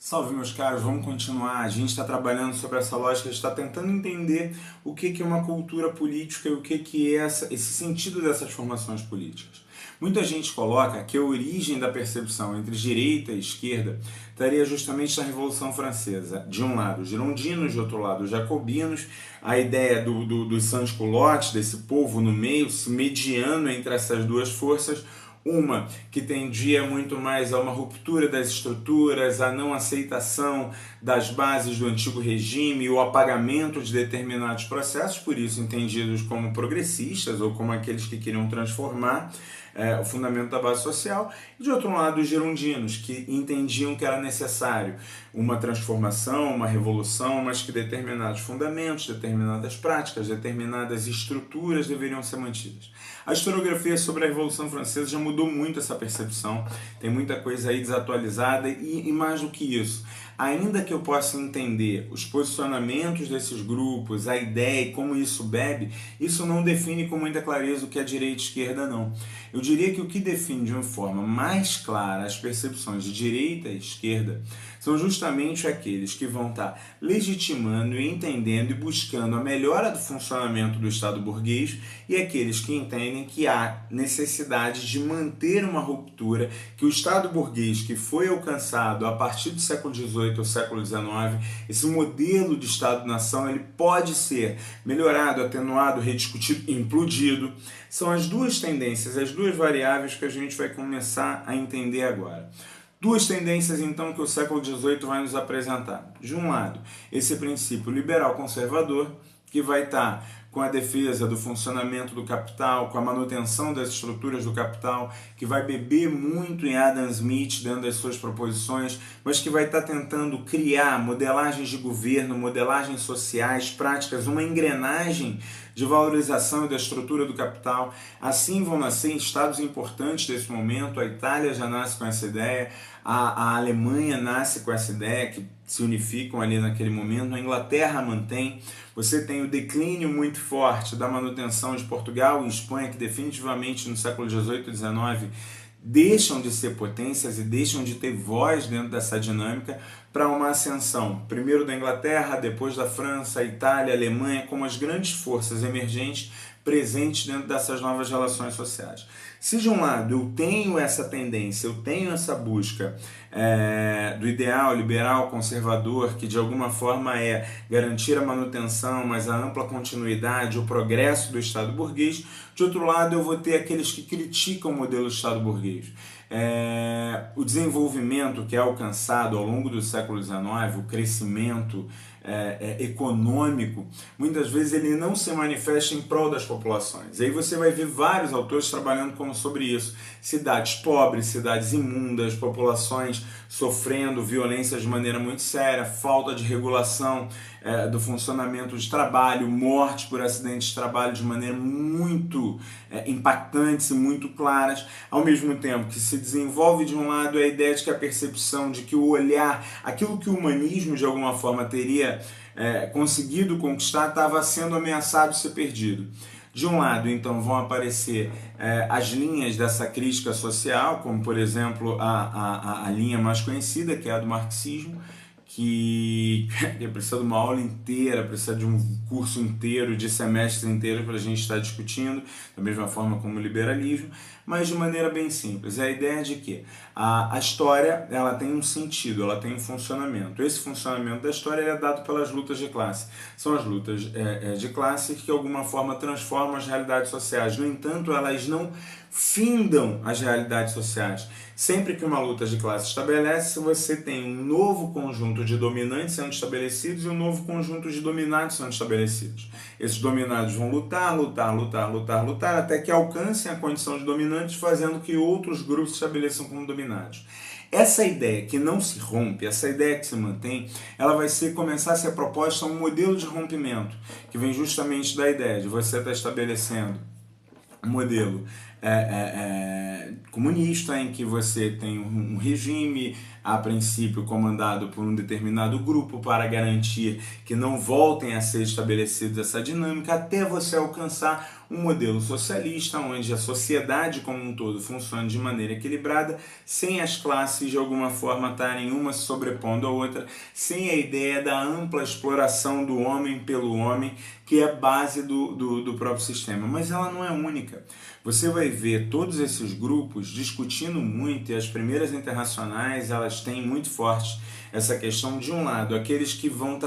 Salve, meus caros, vamos continuar. A gente está trabalhando sobre essa lógica, a gente está tentando entender o que é uma cultura política e o que é esse sentido dessas formações políticas. Muita gente coloca que a origem da percepção entre direita e esquerda estaria justamente na Revolução Francesa. De um lado, os girondinos, de outro lado, os jacobinos, a ideia dos sans-culottes, desse povo no meio, se mediando entre essas duas forças. Uma que tendia muito mais a uma ruptura das estruturas, a não aceitação das bases do antigo regime, o apagamento de determinados processos, por isso entendidos como progressistas ou como aqueles que queriam transformar o fundamento da base social. E de outro lado, os girondinos, que entendiam que era necessário uma transformação, uma revolução, mas que determinados fundamentos, determinadas práticas, determinadas estruturas deveriam ser mantidas. A historiografia sobre a Revolução Francesa já mudou muito essa percepção, tem muita coisa aí desatualizada e mais do que isso, ainda que eu possa entender os posicionamentos desses grupos, a ideia e como isso bebe, isso não define com muita clareza o que é direita e esquerda, não. Eu diria que o que define de uma forma mais clara as percepções de direita e esquerda são justamente aqueles que vão estar legitimando e entendendo e buscando a melhora do funcionamento do Estado burguês e aqueles que entendem que há necessidade de manter uma ruptura, que o Estado burguês que foi alcançado a partir do século XVIII ou século XIX, esse modelo de Estado-nação, ele pode ser melhorado, atenuado, rediscutido, implodido. São as duas tendências, as duas variáveis que a gente vai começar a entender agora. Duas tendências, então, que o século XVIII vai nos apresentar. De um lado, esse princípio liberal-conservador, que vai estar com a defesa do funcionamento do capital, com a manutenção das estruturas do capital, que vai beber muito em Adam Smith dentro das suas proposições, mas que vai estar tentando criar modelagens de governo, modelagens sociais, práticas, uma engrenagem de valorização e da estrutura do capital. Assim vão nascer estados importantes desse momento. A Itália já nasce com essa ideia, a Alemanha nasce com essa ideia, que se unificam ali naquele momento, a Inglaterra mantém. Você tem o declínio muito forte da manutenção de Portugal e Espanha, que definitivamente no século XVIII e XIX deixam de ser potências e deixam de ter voz dentro dessa dinâmica, para uma ascensão, primeiro da Inglaterra, depois da França, Itália, Alemanha, como as grandes forças emergentes presentes dentro dessas novas relações sociais. Se de um lado eu tenho essa tendência, eu tenho essa busca do ideal liberal conservador, que de alguma forma é garantir a manutenção, mas a ampla continuidade, o progresso do Estado burguês, de outro lado eu vou ter aqueles que criticam o modelo do Estado burguês. O desenvolvimento que é alcançado ao longo do século XIX, o crescimento econômico, muitas vezes ele não se manifesta em prol das populações. Aí você vai ver vários autores trabalhando sobre isso. Cidades pobres, cidades imundas, populações sofrendo violências de maneira muito séria, falta de regulação do funcionamento de trabalho, morte por acidentes de trabalho de maneira muito impactantes e muito claras, ao mesmo tempo que se desenvolve de um lado a ideia de que a percepção de que o olhar, aquilo que o humanismo de alguma forma teria conseguido conquistar, estava sendo ameaçado de ser perdido. De um lado, então, vão aparecer as linhas dessa crítica social, como, por exemplo, a linha mais conhecida, que é a do marxismo, que precisa de uma aula inteira, precisa de um curso inteiro, de semestres inteiros para a gente estar discutindo, da mesma forma como o liberalismo, mas de maneira bem simples. É a ideia de que a história ela tem um sentido, ela tem um funcionamento. Esse funcionamento da história é dado pelas lutas de classe. São as lutas de classe que de alguma forma transformam as realidades sociais. No entanto, elas não findam as realidades sociais. Sempre que uma luta de classe estabelece, você tem um novo conjunto de dominantes sendo estabelecidos e um novo conjunto de dominados sendo estabelecidos. Esses dominados vão lutar, até que alcancem a condição de dominantes, fazendo que outros grupos se estabeleçam como dominados. Essa ideia que não se rompe, essa ideia que se mantém, ela vai começar a ser proposta um modelo de rompimento, que vem justamente da ideia de você estar estabelecendo um modelo comunista, em que você tem um regime a princípio comandado por um determinado grupo para garantir que não voltem a ser estabelecidos essa dinâmica, até você alcançar um modelo socialista, onde a sociedade como um todo funciona de maneira equilibrada, sem as classes de alguma forma estarem uma se sobrepondo à outra, sem a ideia da ampla exploração do homem pelo homem, que é a base do próprio sistema. Mas ela não é única. Você vai ver todos esses grupos discutindo muito, e as primeiras internacionais elas têm muito forte essa questão, de um lado, aqueles que vão